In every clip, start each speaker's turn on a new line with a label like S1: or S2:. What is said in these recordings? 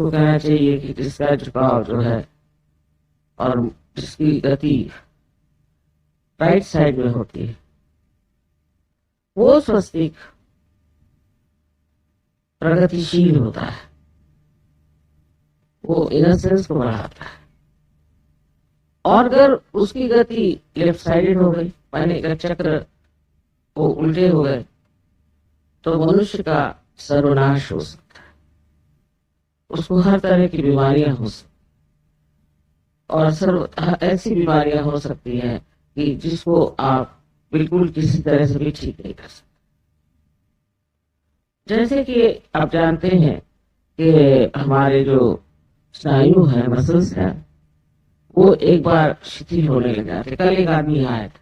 S1: उसको कहना चाहिए कि जिसका झुकाव जो है और जिसकी गति राइट साइड में होती है, वो स्वस्तिक प्रगतिशील होता है, वो इनोसेंस को बढ़ाता है। और अगर उसकी गति लेफ्ट साइडेड हो गई, माने अगर चक्र वो उल्टे हो गए, तो मनुष्य का सर्वनाश हो सकता है, उसको हर तरह की बीमारियां हो सकती, और ऐसी बीमारियां हो सकती हैं कि जिसको आप बिल्कुल किसी तरह से भी ठीक नहीं कर सकते। जैसे कि आप जानते हैं कि हमारे जो स्नायु है, मसल्स है, वो एक बार शिथिल होने लग जाते। कल एक आदमी आया था,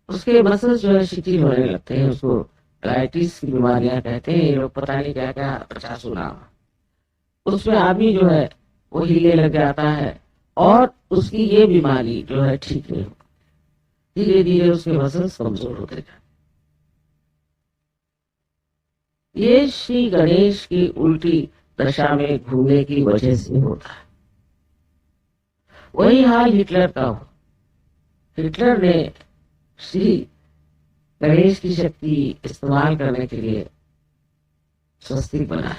S1: उसके मसल्स जो है शिथिल होने लगते हैं, उसको डायबिटीज की बीमारियां कहते हैं, ये लोग पता नहीं क्या क्या 50 सुना। उसमें आदमी जो है वो हिले लग जाता है और उसकी ये बीमारी जो है ठीक नहीं होती, धीरे धीरे उसके मसल्स कमजोर होते जाते। ये श्री गणेश की उल्टी दशा में घूमने की वजह से होता है। वही हाल हिटलर का हो। हिटलर ने श्री गणेश की शक्ति इस्तेमाल करने के लिए स्वस्तिक बनाया।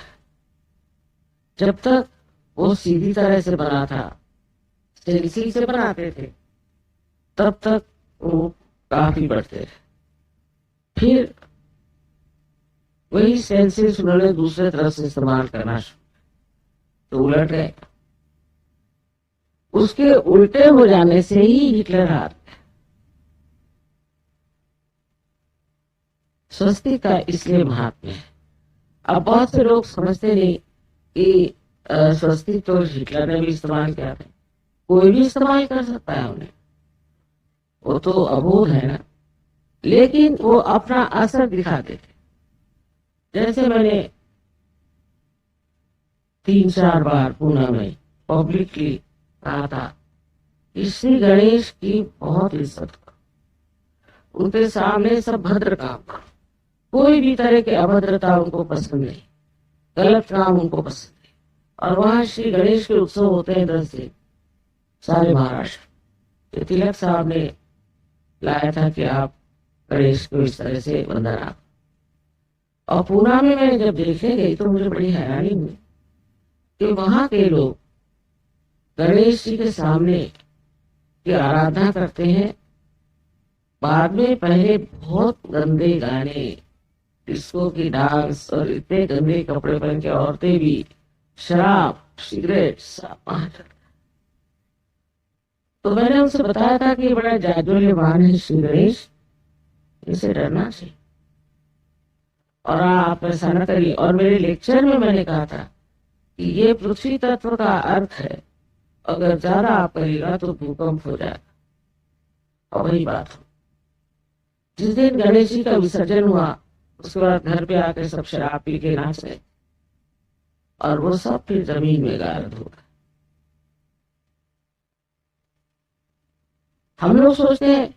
S1: जब तक वो सीधी तरह से बना था, स्टेंसिल से बनाते थे, तब तक वो काफी बढ़ते थे। फिर वही स्टेंसिल्स उन्होंने दूसरे तरफ से इस्तेमाल करना शुरू, तो उलट गए। उसके उल्टे हो जाने से ही हिटलर हार गया। स्वस्तिक का इसलिए महात्म्य है। अब बहुत से लोग समझते नहीं कि स्वस्तिक तो हिटलर ने भी इस्तेमाल किया था, कोई भी इस्तेमाल कर सकता है उन्हें, वो तो अबोध है ना। लेकिन वो अपना असर दिखाते थे। जैसे मैंने 3-4 बार पुणे में पब्लिकली कहा था कि श्री गणेश की बहुत इज्जत करो, उनके सामने सब भद्र काम करो, कोई भी तरह के अभद्रता उनको पसंद नहीं, गलत काम उनको पसंद नहीं। और वहां श्री गणेश के उत्सव होते हैं 10 दिन सारे महाराष्ट्र। तिलक साहब ने लाया था कि आप गणेश को इस तरह से वंदना आप। और पूना में मैं जब देखने गई तो मुझे बड़ी हैरानी हुई कि वहां के लोग गणेश जी के सामने की आराधना करते हैं, बाद में पहले बहुत गंदे गाने, डिस्को की डांस और इतने गंदे कपड़े पहन के औरतें भी शराब सिगरेट सब वहां चलता। तो मैंने उनसे बताया था कि ये बड़ा जाज्वल्यमान है श्री गणेश, इसे डरना चाहिए और आप ऐसा न करिए। और मेरे लेक्चर में मैंने कहा था कि ये पृथ्वी तत्व का अर्थ है, अगर ज्यादा आप करिएगा तो भूकंप हो जाएगा। और वही बात हो, जिस दिन गणेश जी का विसर्जन हुआ उसके बाद घर पे आकर सब शराब पी के नाच रहे और वो सब फिर जमीन में गायब हो गए। हम लोग सोचते हैं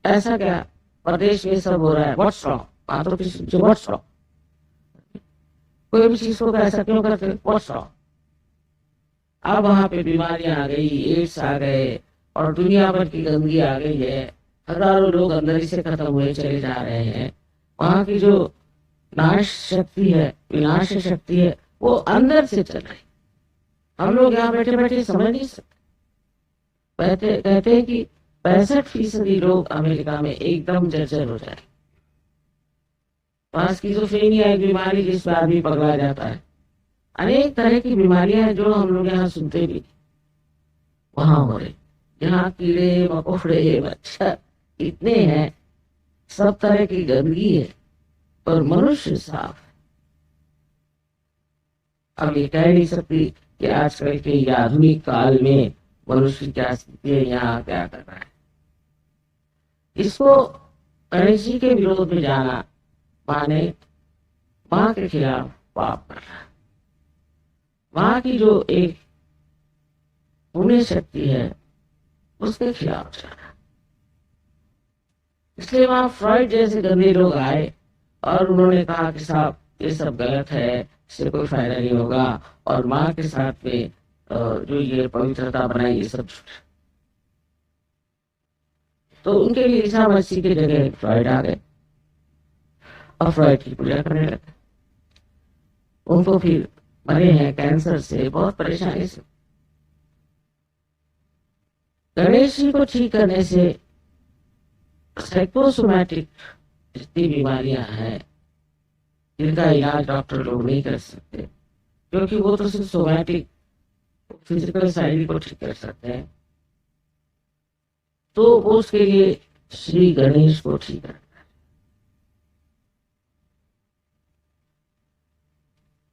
S1: ऐसा क्या प्रदेश में सब हो रहा है, व्हाट्स रॉन्ग, बातों की व्हाट्स रॉन्ग, कोई भी चीज को ऐसा क्यों करते, व्हाट्स रॉन्ग। अब वहां पे बीमारियां आ गई, एड्स आ गए और दुनिया भर की गंदगी आ गई है, हजारों लोग अंदर ही से खत्म हुए चले जा रहे हैं। वहां की जो नाश शक्ति है, विनाश शक्ति है, वो अंदर से चल रही। हम लोग यहाँ बैठे बैठे समझ नहीं सकते। कहते हैं कि 65% लोग अमेरिका में एकदम जर्जर हो जाए। पास की स्किज़ोफ्रेनिया एक बीमारी जिसमें आदमी पगला जाता है, अनेक तरह की बीमारियां हैं जो हम लोग यहाँ सुनते भी वहां हो रहे। यहाँ कीड़े मकोड़े मच्छर इतने हैं, सब तरह की गंदगी है, पर मनुष्य साफ है। अब ये कह नहीं सकती कि आजकल के आधुनिक काल में मनुष्य क्या स्थिति है, यहाँ क्या कर रहा है। इसको गणेश जी के विरोध में जाना माने माँ के खिलाफ पाप करना। माँ की जो एक पुण्य शक्ति है उसके खिलाफ जाना। इसलिए वहां फ्रॉइड जैसे गंदे लोग आए और उन्होंने कहा कि साहब ये सब गलत है, इससे कोई फायदा नहीं होगा। और माँ के साथ में जो ये पवित्रता बनाई, ये सब तो उनके लिए ईसा मसीह की जगह फ्रॉइड आ गए और फ्रॉइड की पूजा करने लगे। उनको फिर मरे हैं कैंसर से, बहुत परेशानी से। गणेश जी को ठीक करने से साइकोसोमैटिक जितनी बीमारियां हैं जिनका इलाज डॉक्टर लोग नहीं कर सकते, क्योंकि वो तो सिर्फ सोमैटिक फिजिकल साइड को ठीक कर सकते हैं, तो वो उसके लिए श्री गणेश को ठीक कर।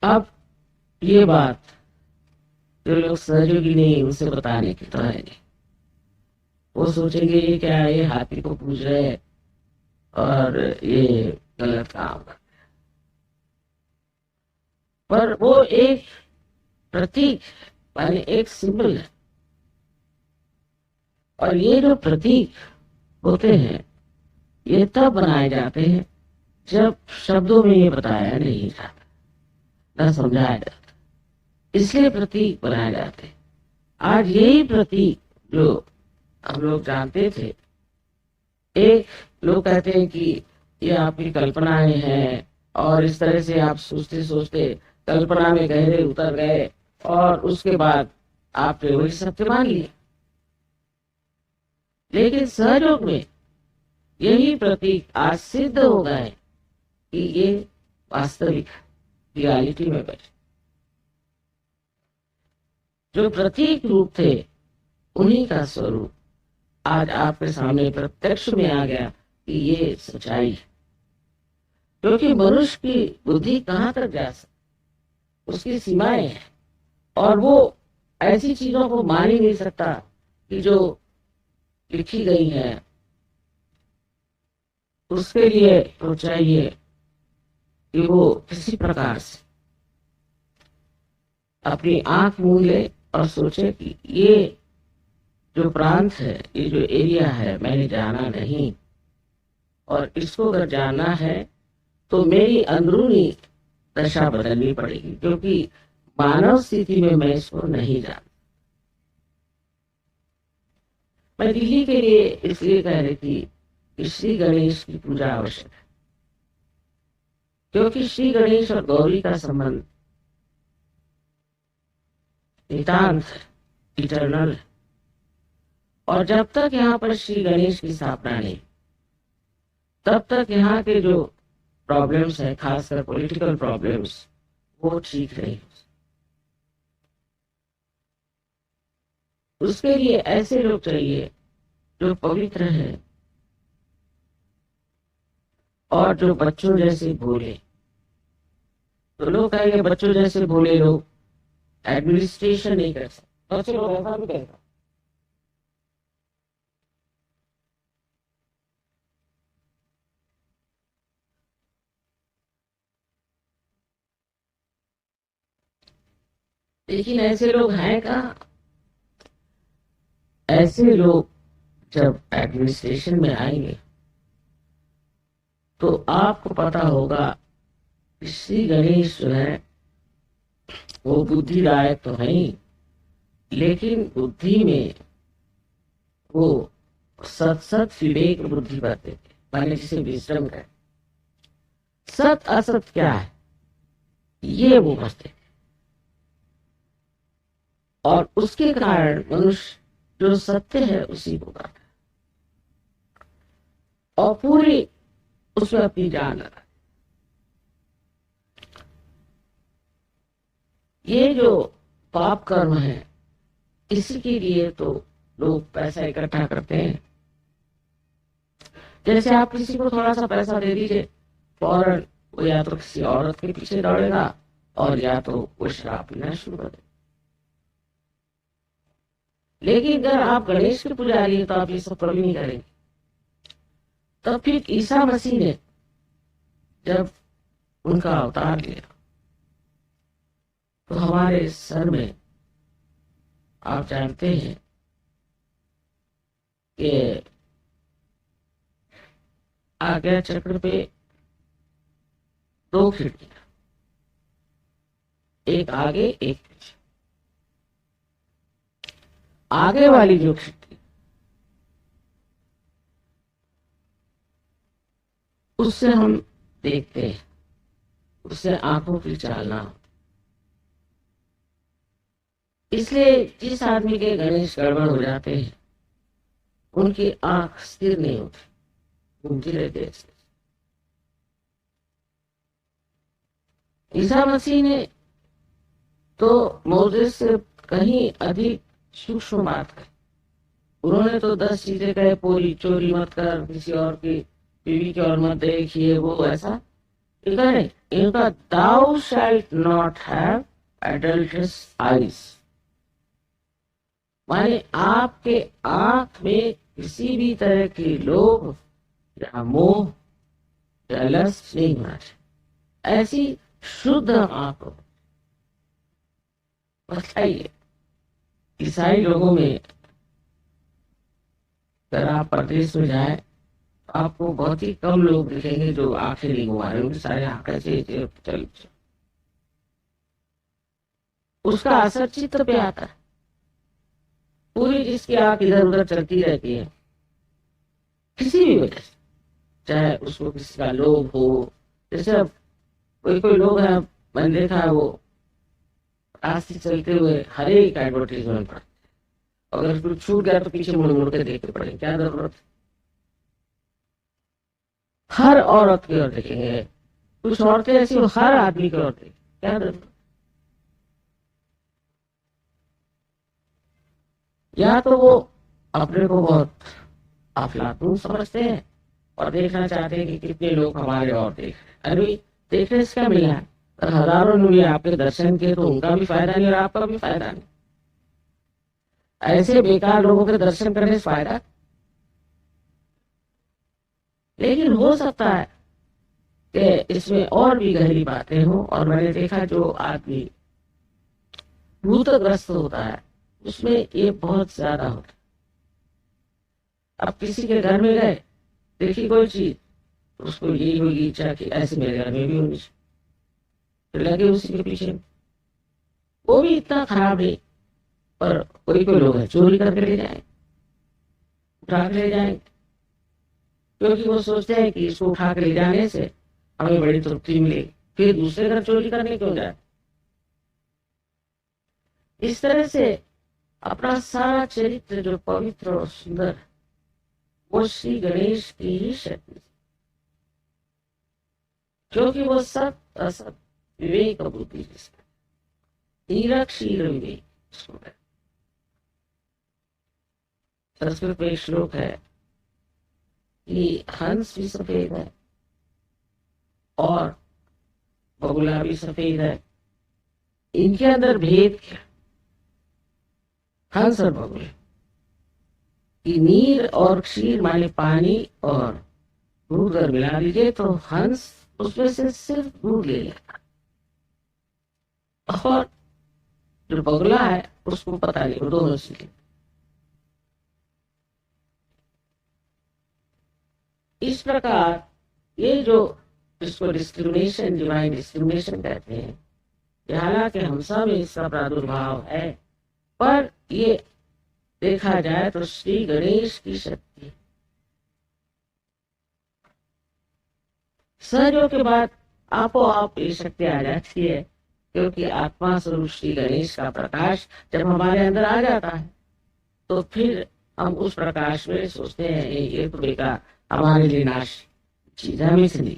S1: अब ये बात जो लोग सहयोगी नहीं उनसे बताने की तो है नहीं। वो सोचेंगे ये क्या है, ये हाथी को पूज रहे हैं और ये गलत काम कर। पर वो एक प्रतीक माने एक सिंबल है, और ये जो प्रतीक होते हैं ये तब बनाए जाते हैं जब शब्दों में ये बताया नहीं जाता, न समझाया जाता, इसलिए प्रतीक बनाए जाते हैं। आज यही प्रतीक जो हम लोग जानते थे, एक लोग कहते हैं कि ये आपकी कल्पनाएं हैं, और इस तरह से आप सोचते सोचते कल्पना में गहरे उतर गए और उसके बाद आपने वही सत्य मान लिया। लेकिन सहयोग में यही प्रतीक आज सिद्ध हो गए कि ये वास्तविक रियलिटी में बैठे। जो प्रतीक रूप थे उन्हीं का स्वरूप आज आपके सामने प्रत्यक्ष में आ गया कि ये सच्चाई है। क्योंकि मनुष्य की बुद्धि कहाँ तक जा सकती, उसकी सीमाएं हैं, और वो ऐसी चीजों को मान ही नहीं सकता कि जो लिखी गई है। उसके लिए तो चाहिए कि वो किसी प्रकार से अपनी आंख मूंद ले और सोचे कि ये जो प्रांत है, ये जो एरिया है, मैंने जाना नहीं, और इसको अगर जानना है तो मेरी अंदरूनी दशा बदलनी पड़ेगी, क्योंकि मानव स्थिति में मैं इसको नहीं जानता। मैं दिल्ली के लिए इसलिए कह रही थी कि श्री गणेश की पूजा आवश्यक है, क्योंकि श्री गणेश और गौरी का संबंध नितांत इटर्नल है। और जब तक यहाँ पर श्री गणेश की स्थापना नहीं, तब तक यहाँ के जो प्रॉब्लम्स है, खासकर पॉलिटिकल प्रॉब्लम्स, वो ठीक नहीं हो। उसके लिए ऐसे लोग चाहिए जो पवित्र है और जो बच्चों जैसे भोले। तो लोग कहेंगे बच्चों जैसे भोले लोग एडमिनिस्ट्रेशन नहीं कर सकते, बच्चे लोग ऐसा भी कहते। लेकिन ऐसे लोग हैं कहाँ? ऐसे लोग जब एडमिनिस्ट्रेशन में आएंगे तो आपको पता होगा कि श्री गणेश जो है वो बुद्धिदायक तो है ही, लेकिन बुद्धि में वो सत सत विवेक बुद्धि बरते थे, माने जिसे विजडम कहे। सत असत क्या है ये वो बसते थे, और उसके कारण मनुष्य जो सत्य है उसी को करता है और पूरी उसमें अपनी जान लगा। ये जो पाप कर्म है, इसी के लिए तो लोग पैसा इकट्ठा करते हैं। जैसे आप किसी को थोड़ा सा पैसा दे दीजिए, फौरन वो या तो किसी औरत के पीछे दौड़ेगा और या तो वो शराब पीना शुरू कर दे। लेकिन अगर आप गणेश के पुजारी हैं तो आप ये सब कभी नहीं करेंगे। तब फिर ईसा मसीह ने जब उनका अवतार लिया तो हमारे सर में आप जानते हैं कि आज्ञा चक्र पे 2 खिड़कियां, एक आगे एक पीछे। आगे वाली जो खिड़की उससे हम देखते हैं, उससे आंखों की चालना। इसलिए जिस आदमी के गणेश गड़बड़ हो जाते हैं उनकी आंख स्थिर नहीं होती, घूमती रहती है। ईसा मसीह ने तो मोसेस से कहीं अधिक सूक्ष्म बात कही। उन्होंने तो 10 चीजें कहे, पूरी चोरी मत कर, किसी और की बीवी की ओर मत देख, ये वो ऐसा। नहीं, इनका thou shalt not have adulterous eyes, माने आपके आंख में किसी भी तरह की लोभ या मोह या लस्ट नहीं होना चाहिए। ऐसी शुद्ध आंख हो। बताइए, ईसाई लोगों में अगर आप प्रदेश में जाए तो आपको बहुत ही कम लोग दिखेंगे जो आंखें नहीं घुमा रहे, उनकी सारी आंखें से चल। उसका असर चित्त पे आता है। पूरी जिसकी आंख इधर उधर चलती रहती है किसी भी वजह से, चाहे उसको किसी का लोभ हो। जैसे अब कोई लोग हैं, मैंने देखा है, वो रास्ते चलते हुए हर एक एडवर्टीजमेंट पढ़ते, अगर कुछ छूट गया तो पीछे मुड़ मुड़ के देखते पड़े, क्या जरूरत। हर औरत की ओर देखेंगे, कुछ औरतें ऐसी हर आदमी की ओर देखेंगे, क्या जरूरत। या तो वो अपने को बहुत अफलातून समझते हैं और देखना चाहते हैं कि कितने लोग हमारे और देख। अरे देखने से क्या मिला है? अगर हजारों ने आपके दर्शन किए तो उनका भी फायदा नहीं और आपका भी फायदा नहीं। ऐसे बेकार लोगों के दर्शन करने से फायदा। लेकिन हो सकता है कि इसमें और भी गहरी बातें हो। और मैंने देखा जो आदमी भूतग्रस्त होता है उसमें ये बहुत ज्यादा होता है। अब किसी के घर में गए, देखी कोई चीज, उसको यही होगी इच्छा कि ऐसे मेरे घर में भी होनी चाहिए, तो लगे उसी के पीछे। वो भी इतना खराब है, पर कोई लोग है चोरी करके ले जाए, उठा के ले जाएंगे, क्योंकि वो सोचते हैं कि इसको उठा के ले जाने से हमें बड़ी तृप्ति मिलेगी, फिर दूसरे घर चोरी करने क्यों जाए। इस तरह से अपना सारा चरित्र जो पवित्र और सुंदर है वो श्री गणेश की ही शक्ति, क्योंकि वो सत असत विवेक बुद्धि हीरक शीर विवेक। संस्कृत में श्लोक है कि हंस भी सफेद है और बगुला भी सफेद है, इनके अंदर भेद क्या? हंस और बगुले की नीर और क्षीर माने पानी और दूध अगर मिला दीजिए तो हंस उसमें से सिर्फ दूध ले लेता, और जो बगुला है उसको पता नहीं, वो दोनों से। इस प्रकार ये जो इसको डिस्क्रिमिनेशन, डिवाइन डिस्क्रिमिनेशन कहते हैं, हालांकि हम सब में इसका प्रादुर्भाव है, पर ये देखा जाए तो श्री गणेश की शक्ति सहयोग के बाद आपो आप ये शक्ति आ जाती है, क्योंकि आत्मा स्वरूप श्री गणेश का प्रकाश जब हमारे अंदर आ जाता है तो फिर हम उस प्रकाश में सोचते हैं ये तो बेकार, हमारे लिए नाश चीज हमें से नहीं।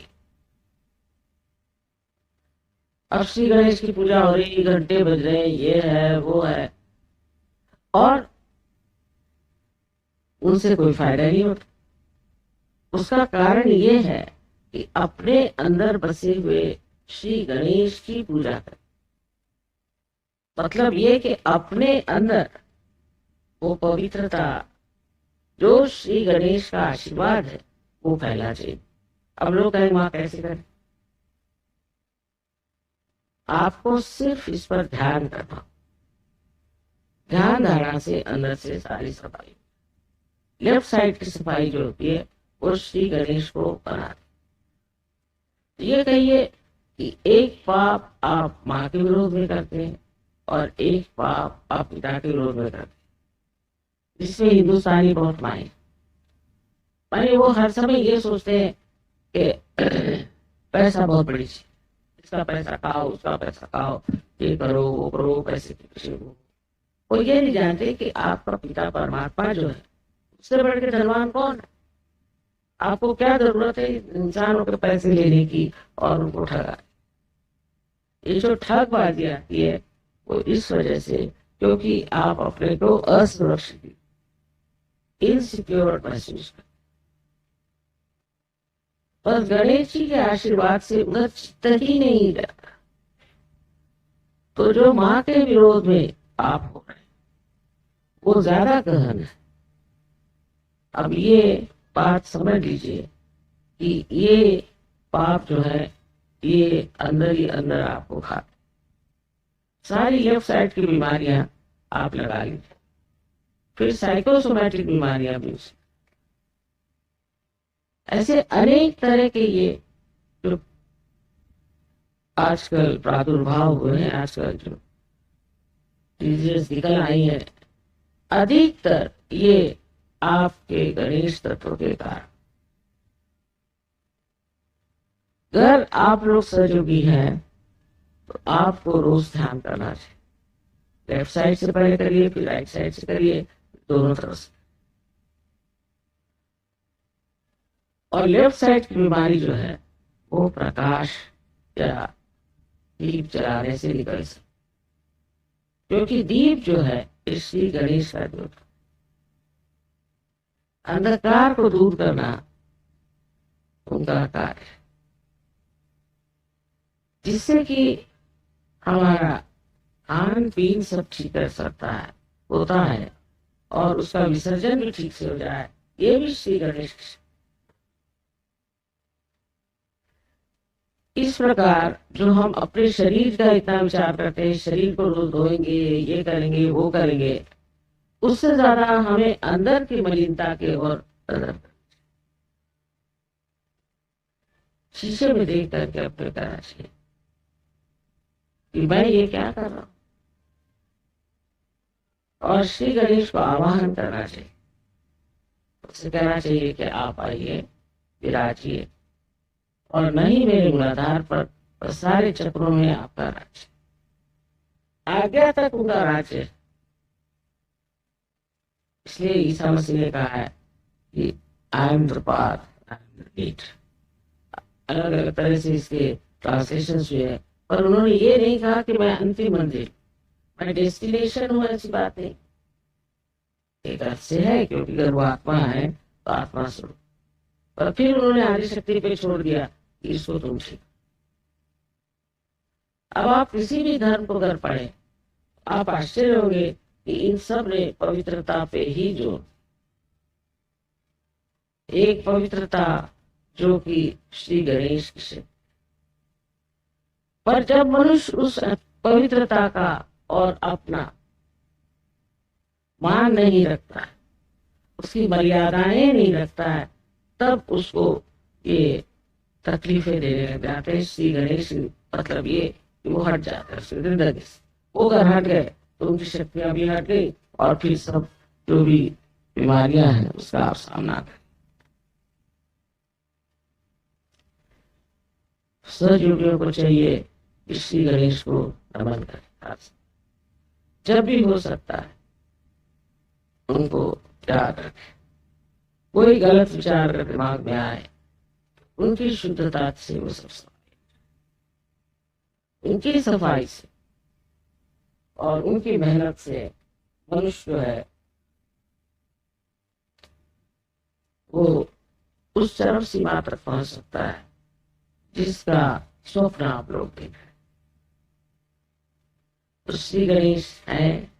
S1: अब श्री गणेश की पूजा हो रही, घंटे बज रहे, ये है वो है, और उनसे कोई फायदा नहीं होता। उसका कारण ये है कि अपने अंदर बसे हुए श्री गणेश की पूजा कर, मतलब ये कि अपने अंदर वो पवित्रता जो श्री गणेश का आशीर्वाद है वो फैला चाहिए। अब लोग कहेंगे वहां कैसे करें? आपको सिर्फ इस पर ध्यान करना, ध्यान धारणा से अंदर से सारी सफाई, लेफ्ट साइड की सफाई जो होती है वो श्री गणेश को बना दे। ये कहिए कि एक पाप आप माँ के विरोध में करते हैं और एक पाप आप पिता के विरोध में करते हैं, जिसमें हिंदुस्तानी बहुत माए माने वो हर समय ये सोचते हैं कि पैसा बहुत बड़ी चीज, इसका पैसा खाओ, उसका पैसा खाओ, ये करो वो करो, पैसे की खुशी हो। वो ये नहीं जानते कि आपका पिता परमात्मा जो है, उससे बढ़ के धनवान कौन है। आपको क्या जरूरत है इंसानों के पैसे लेने की और उनको ठगा। ये जो ठगबाजी आती है वो इस वजह से क्योंकि आप अपने को असुरक्षित, इनसिक्योर महसूस करते। बस गणेश जी के आशीर्वाद से उधर चित्त ही नहीं रहता। तो जो माँ के विरोध में आप हो रहे वो ज्यादा गहन है। अब ये बात समझ लीजिए कि ये पाप जो है ये अंदर ही अंदर आपको खाते। सारी लेफ्ट साइड की बीमारियां आप लगा लीजिए, फिर साइकोसोमैटिक बीमारियां भी उसे, ऐसे अनेक तरह के ये जो आजकल प्रादुर्भाव हुए हैं, आजकल जो डिजीज निकल आई है, अधिकतर ये आपके गणेश तत्व के कारण। अगर आप लोग सहयोगी हैं तो आपको रोज ध्यान करना चाहिए। लेफ्ट साइड से पहले करिए, फिर राइट साइड से करिए, दोनों तरफ से। और लेफ्ट साइड की बीमारी जो है वो प्रकाश या दीप जलाने से निकल सकती, क्योंकि दीप जो है श्री गणेश का द्योत, अंधकार को दूर करना उनका कार्य, जिससे कि हमारा खान पीन सब ठीक कर सकता है, होता है, और उसका विसर्जन भी ठीक से हो जाए, ये भी श्री गणेश। इस प्रकार जो हम अपने शरीर का इतना विचार करते हैं, शरीर को रोज धोएंगे, ये करेंगे वो करेंगे, उससे ज्यादा हमें अंदर की मलिनता के और शीशे में देख करके अपने करना चाहिए कि मैं ये क्या कर रहा हूं, और श्री गणेश को आवाहन करना चाहिए। उससे कहना चाहिए कि आप आइए, विराजिए, और नहीं मेरे मूलाधार पर सारे चक्रों में आपका राज्य, आज्ञा तक उनका राज्य। इसलिए ईसा मसीह ने कहा है कि I am the path, I am the gate. अलग अलग तरह से इसके ट्रांसलेशन हुए हैं, पर उन्होंने ये नहीं कहा कि मैं अंतिम मंजिल, मैं डेस्टिनेशन हूं, ऐसी बात नहीं। एक अर्थ से है क्योंकि अगर वो आत्मा है तो आत्मा स्वरूप, पर फिर उन्होंने आदि शक्ति पे छोड़ दिया कि इसको तुम ठीक। अब आप किसी भी धर्म को अगर पढ़े, आप आश्चर्य होंगे कि इन सब ने पवित्रता पे ही जो एक पवित्रता जो कि श्री गणेश की से, पर जब मनुष्य उस पवित्रता का और अपना मान नहीं रखता है, उसकी मर्यादाएं नहीं रखता है, तब उसको ये तकलीफें देने लग जाते हैं। श्री गणेश मतलब ये कि वो हट जाता है उसकी जिंदगी से। वो अगर हट गए तो उनकी शक्तियां भी हट गई, और फिर सब जो भी बीमारियां हैं उसका आप सामना करें। सहयोगियों को चाहिए कि श्री गणेश को नमन करें, जब भी हो सकता है उनको याद रखें। कोई गलत विचार अगर दिमाग में आए, उनकी शुद्धता से वो सब सफाई, उनकी सफाई से और उनकी मेहनत से मनुष्य जो है वो उस चरम सीमा तक पहुंच सकता है जिसका स्वप्न आप लोग देख रहे हैं। तो श्री गणेश है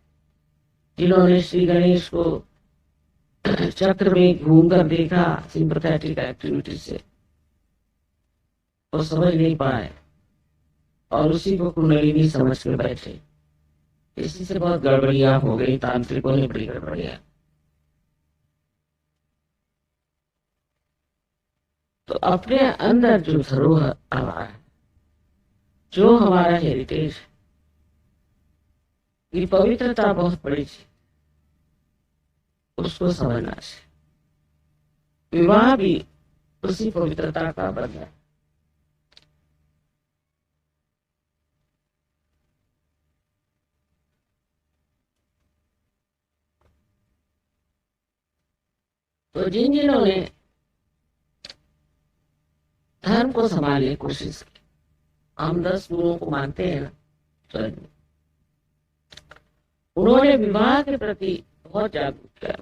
S1: जिन्होंने श्री गणेश को चक्र में घूम कर देखा सिंपैथेटिक एक्टिविटी से, और समझ नहीं पाए और उसी को कुंडलिनी समझ के बैठे। इसी से बहुत गड़बड़ियां हो गई, तांत्रिकों ने बड़ी गड़बड़ियां। तो अपने अंदर जो धरोहर आ रहा है जो हमारा हेरिटेज है, ये पवित्रता बहुत बड़ी चीज, उसको समझना चाहिए। विवाह भी उसी पवित्रता का बंधन है। तो जिन जिन्होंने धर्म को संभालने की कोशिश की, हम 10 गुरुओं को मानते हैं ना, तो उन्होंने विवाह के प्रति बहुत जागरूक किया।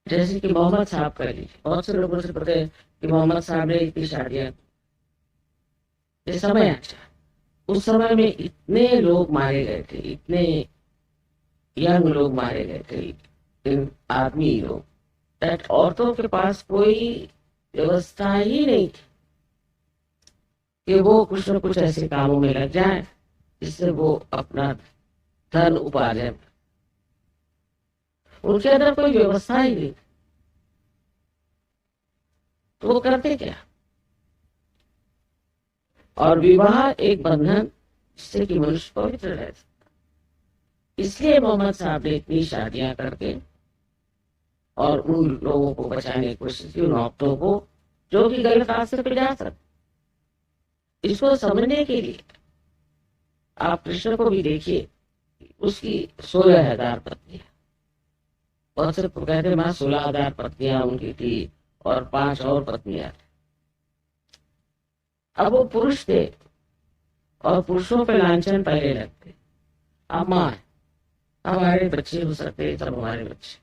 S1: जैसे कि मोहम्मद साहब का लीजिए, बहुत से लोगों से पता है कि मोहम्मद साहब ने इतनी शादियां, ये समय अच्छा, उस समय में इतने लोग मारे गए थे, इतने यंग लोग मारे गए थे, आदमी लोग, दैट औरतों के पास कोई व्यवस्था ही नहीं थी कि वो कुछ न कुछ ऐसे कामों में लग जाए जिससे वो अपना धन उपार्जन, उनके अंदर कोई व्यवस्था ही नहीं, तो वो करते क्या? और विवाह एक बंधन जिससे कि मनुष्य पवित्र रह सकता, इसलिए मोहम्मद साहब ने इतनी शादियां करके और उन लोगों को बचाने की कोशिश की, उन औरतों को जो कि गलत रास्ते पे जा सकते। इसको समझने के लिए आप कृष्ण को भी देखिए, उसकी 16,000 पत्नियां, बहुत से कहते मां 16,000 पत्नियां उनकी थी और 5 और पत्नियां। अब वो पुरुष थे और पुरुषों पे लांछन पहले लगते, अब मां हमारे बच्चे हो सकते, सब हमारे बच्चे,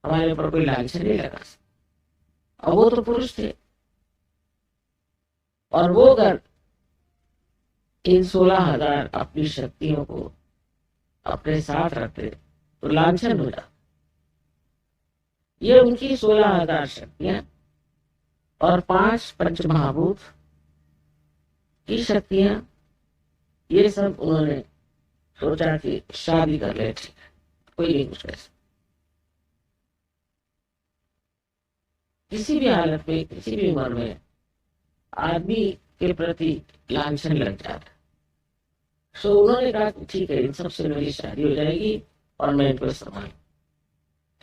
S1: हमारे ऊपर कोई लांछन नहीं लगा सकता। अब वो तो पुरुष थे और वो अगर इन 16,000 अपनी शक्तियों को अपने साथ रखते तो लांछन हो जाता। ये उनकी 16,000 शक्तियां और 5 पंच महाभूत की शक्तियां, ये सब उन्होंने सोचा कि शादी कर ले, ठीक है, कोई नहीं कुछ कर सकता। किसी भी हालत में, किसी भी उम्र में आदमी के प्रति लांछन लग जाता, तो उन्होंने कहा कि ठीक है, इन सबसे मेरी शादी हो जाएगी और मैं इनको संभाल।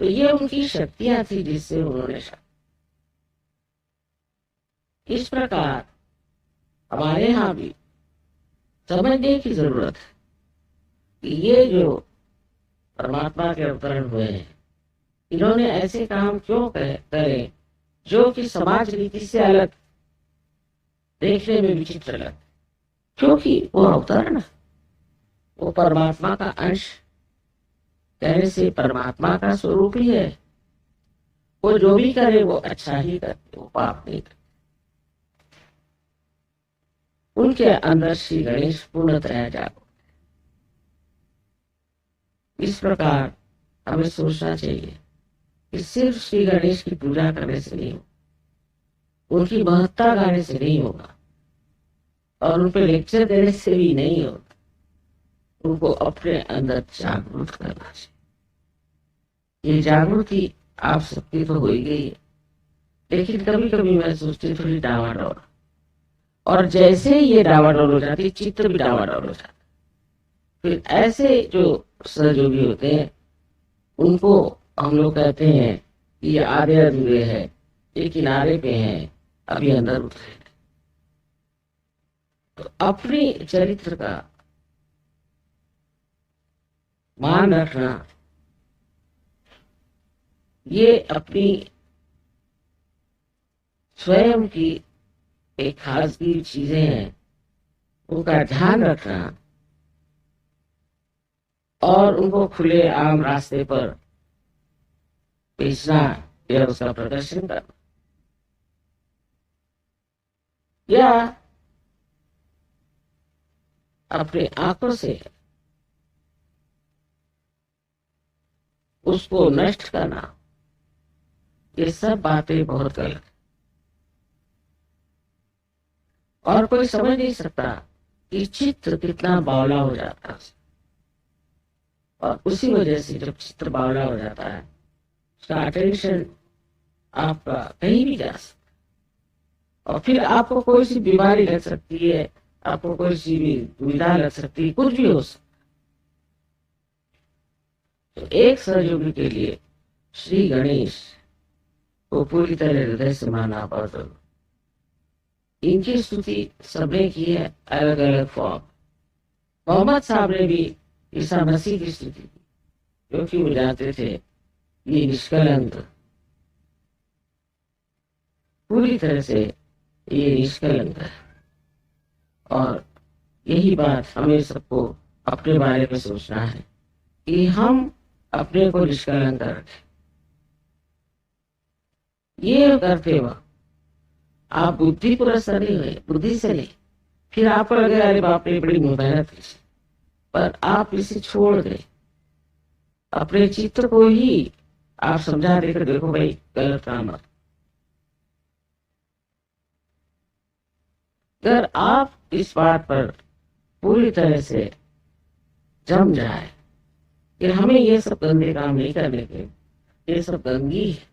S1: तो ये उनकी शक्तियां थी जिससे उन्होंने शादी। इस प्रकार हमारे यहाँ भी समझने की जरूरत है कि ये जो परमात्मा के अवतरण हुए हैं, इन्होंने ऐसे काम क्यों करे जो कि समाज रीति से अलग, देखने में विचित्र लगे, क्योंकि वो अवतरण, वो परमात्मा का अंश, कहने से परमात्मा का स्वरूप ही है। वो जो भी करे वो अच्छा ही करते, वो पाप नहीं करते। उनके अंदर श्री गणेश पूर्णतया जागो। इस प्रकार हमें सोचना चाहिए कि सिर्फ श्री गणेश की पूजा करने से नहीं होगा, उनकी महत्ता गाने से नहीं होगा और उन पर लेक्चर देने से भी नहीं होगा, उनको अपने अंदर जागरूक करना चाहिए। ये जागृति आप सबकी तो हो ही गई है, लेकिन कभी कभी मैं सोचती थोड़ी डावाडोल, और जैसे ही ये डावाडोल हो जाती, चित्र भी डावाडोल हो जाता। फिर ऐसे जो सहयोगी होते हैं उनको हम लोग कहते हैं कि ये आधे अधूरे हैं, ये किनारे पे हैं, अभी अंदर उतरे। तो अपने चरित्र का मान रखना, ये अपनी स्वयं की एक खासगी चीजें हैं, उनका ध्यान रखना और उनको खुले आम रास्ते पर बेचना या उसका प्रदर्शन करना, या अपने आंखों से उसको नष्ट करना, ये सब बातें बहुत गलत। और कोई समझ नहीं सकता कि चित्र कितना बावला हो जाता है, और उसी वजह से जब चित्र बावला हो जाता है, उसका अटेंशन आपका कहीं भी जा सकता, और फिर आपको कोई सी बीमारी लग सकती है, आपको कोई सी भी दुविधा लग सकती है, कुछ भी हो सकता। तो एक सहयोगी के लिए श्री गणेश को पूरी तरह हृदय से माना बहुत जरूर। इनकी स्तुति सबने की है, अलग अलग फॉर्म। मोहम्मद साहब ने भी ईसा मसीह की स्तुति की, क्योंकि वो जानते थे ये निष्कलंक, पूरी तरह से ये निष्कलंक है। और यही बात हमें सबको अपने बारे में सोचना है कि हम अपने को निष्कलंक रखें। ये करते वक्त आप बुद्धि पुरस्कार हुए, बुद्धि से नहीं, फिर आपको लगे अरे बाप रे बड़ी मेहनत की, पर आप इसे छोड़ दें, अपने चित्र को ही आप समझा देकर देखो भाई गलत काम मत। अगर आप इस बात पर पूरी तरह से जम जाए कि हमें ये सब गंदे काम नहीं करने के, ये सब गंदगी है,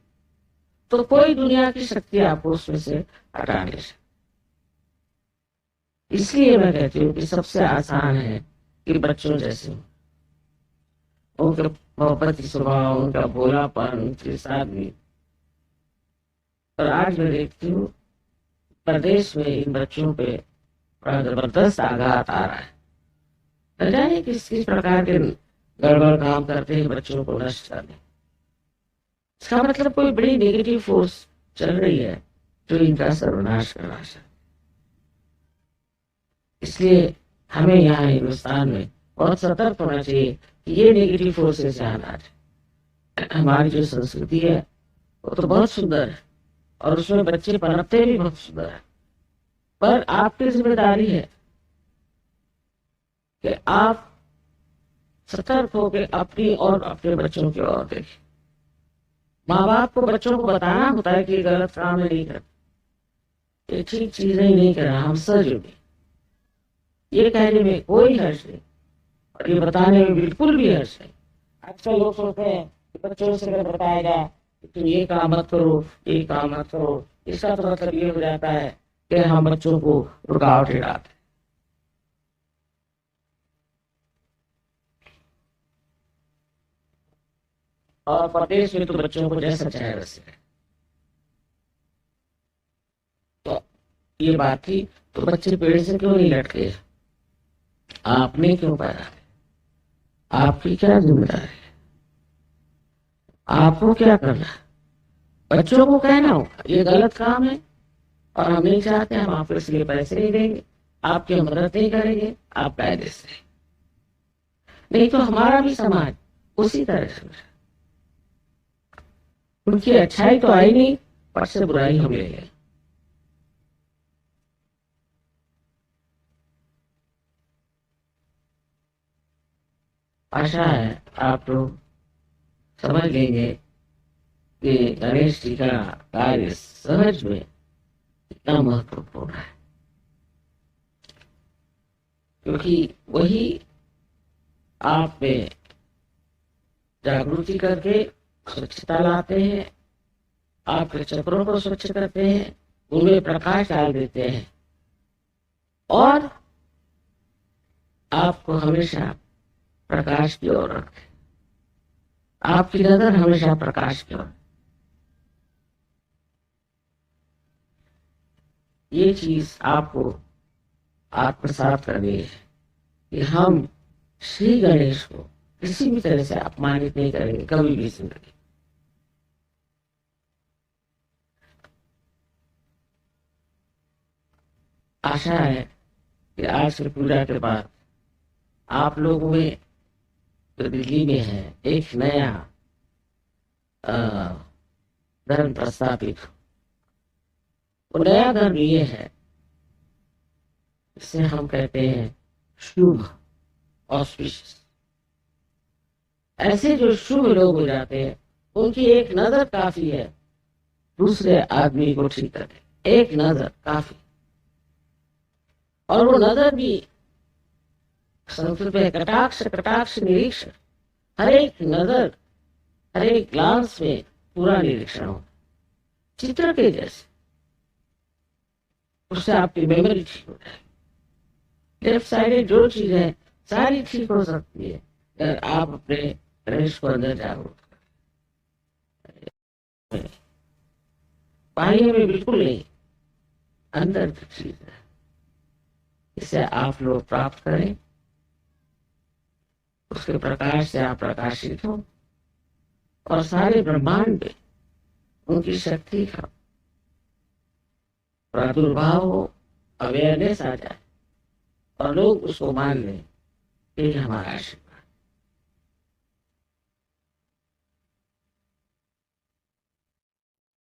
S1: तो कोई दुनिया की शक्ति आपको उसमें से हटा नहीं सकती। इसलिए मैं कहती हूँ कि सबसे आसान है कि बच्चों जैसे उनका मोहब्बती स्वभाव, उनका भोलापन, उनके साथ भी। और आज मैं देखती हूँ प्रदेश में इन बच्चों पे बड़ा जबरदस्त आघात आ रहा है। न जाने किस किस प्रकार के गड़बड़ काम करते हैं बच्चों को नष्ट करने। इसका मतलब कोई बड़ी नेगेटिव फोर्स चल रही है जो इनका सर्वनाश करना चाहती। इसलिए हमें यहाँ हिंदुस्तान में बहुत सतर्क होना चाहिए कि ये नेगेटिव फोर्सेस यहाँ ना आए। हमारी जो संस्कृति है वो तो बहुत सुंदर है और उसमें बच्चे पनपते भी बहुत सुंदर है, पर आपकी जिम्मेदारी है कि आप सतर्क होकर अपनी और अपने बच्चों की ओर देखें। माँ बाप को बच्चों को बताना होता है कि ये गलत काम है, नहीं करना, ये ठीक चीजें ही नहीं करना। हम सहयोगी, ये कहने में कोई हर्ष नहीं और ये बताने में बिल्कुल भी हर्ष नहीं। आजकल लोग सोचते हैं कि बच्चों से अगर बताएगा कि तुम ये काम मत करो, ये काम मत करो, इसका तो मतलब ये हो जाता है कि हम बच्चों को रुकावटें डालते हैं। और प्रदेश में तो बच्चों को जैसा चाहे वैसे। तो ये बात थी, तो बच्चे पेड़ से क्यों नहीं लटके? आपने क्यों पैदा? आपकी क्या जिम्मेदारी है? आपको क्या करना है? बच्चों को कहना हो ये गलत काम है और हम नहीं चाहते, हम आपको इसलिए पैसे नहीं देंगे, आपकी मदद नहीं करेंगे, आप कायदे से। नहीं तो हमारा भी समाज उसी तरह से, उनकी अच्छाई तो आई नहीं, पर से बुराई हम ले गए। आशा है आप लोग समझ लेंगे कि गणेश जी का कार्य सहज में कितना महत्वपूर्ण है, क्योंकि वही आप में जागृति करके स्वच्छता लाते हैं, आपके चक्रों को स्वच्छ करते हैं, उनमें प्रकाश डाल देते हैं और आपको हमेशा प्रकाश की ओर रखें। आपकी नजर हमेशा प्रकाश की ओर। ये चीज आपको आत्मसात करनी है कि हम श्री गणेश को किसी भी तरह से अपमानित नहीं करेंगे कभी भी जिंदगी। आशा है कि आज की पूजा के बाद आप लोगों में जो दिल्ली में है एक नया धर्म प्रस्थापित, वो नया धर्म ये है, इसे हम कहते हैं शुभ, ऑस्पिशियस। ऐसे जो शुभ लोग हो जाते हैं उनकी एक नजर काफी है दूसरे आदमी को ठीक करने, एक नजर काफी। और वो नजर भी संस्कृत में कटाक्ष, कटाक्ष निरीक्षण, हर एक नजर, हर एक ग्लांस में पूरा निरीक्षण हो, चित्र के जैसे। उससे आपकी मेमोरी ठीक हो जाएगी। लेफ्ट साइड जो चीज है सारी ठीक हो सकती है अगर आप अपने प्रवेश को अंदर जागरूक करें। बाहर में बिल्कुल नहीं, अंदर की चीज है। इसे आप लोग प्राप्त करें, उसके प्रकाश से आप प्रकाशित हो और सारे ब्रह्मांड में उनकी शक्ति का प्रादुर्भाव हो, अवेयरनेस आ जाए और लोग उसको मान लें, ये हमारा आशीर्वाद।